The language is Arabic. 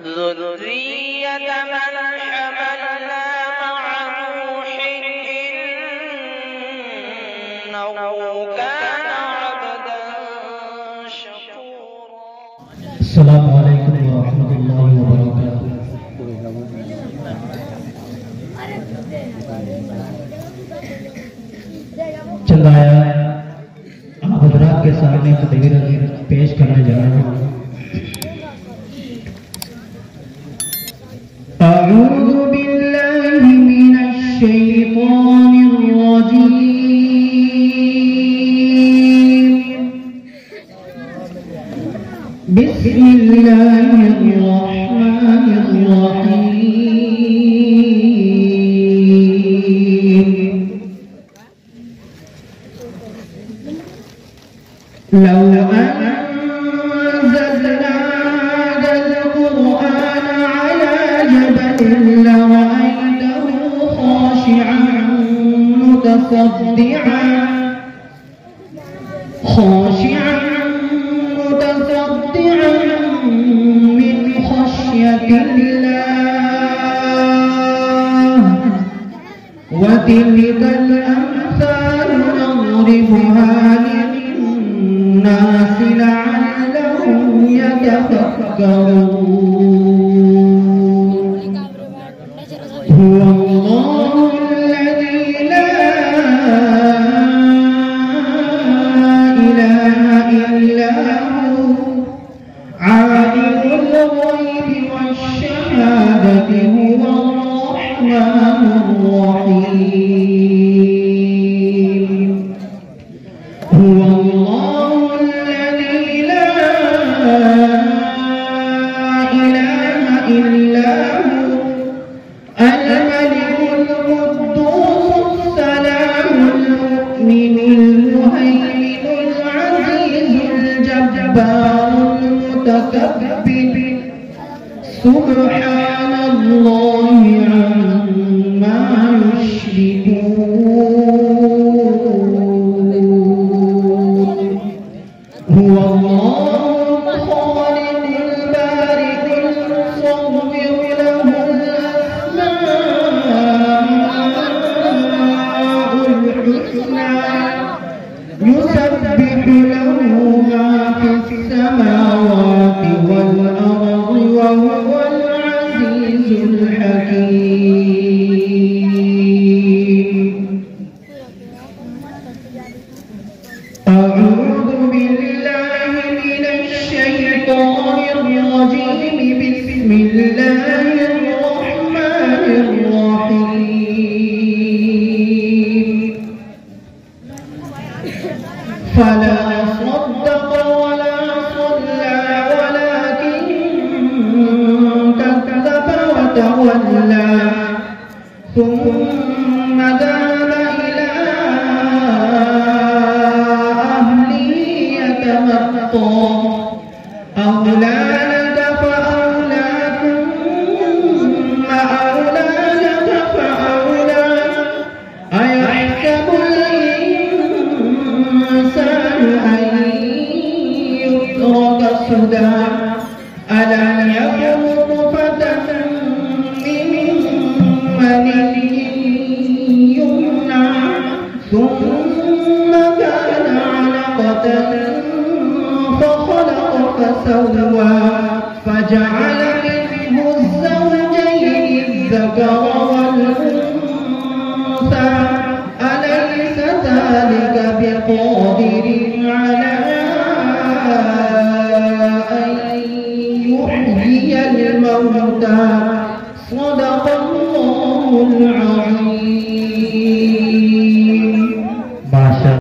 ذرية من حملنا مع نوح إنه كان عبدا شكورا. السلام عليكم ورحمة الله وبركاته. चंद आया आप हजरात के सामने तकरीर पेश करने जा रहे हैं। अऊज़ु बिल्लाहि मिनश शैतानिर रजीम। बिस्मिल्लाहिर रहमानिर रहीम। لو أنزلنا هذا القرآن على جبل لرأيته خاشعا متصدعا من خشية الله وتلك الأمثال نضربها للناس لعلهم يتفكرون. هو الله الذي لا إله إلا هو عالم الغيب والشهادة هو الرحمن الرحيم. هو الله الذي لا إله إلا هو الملك القدوس السلام المؤمن المهيمن العزيز الجبار المتكبر سبحان الله عما يشركون. هو الله الخالق البارئ المصور له الأسماء الحسنى يسبح له ما في السماوات والأرض وهو العزيز الحكيم. أعوذ بالله من الشيطان الرجيم. بسم الله الرحمن الرحيم. فلا صدق ولا صلى ولكن كذب وتولى ثم ذهب إلى أهله يتمطى. أولى لك فأولى ثم أولى لك فأولى. أيحسب الإنسان أن يترك سدى ألم يكن نطفة من مني يمنى ثم كان علقة فخلق فسوى فجعل منه الزوجين الذكر والأنثى أليس ذلك بقادر على أن يحيي الموتى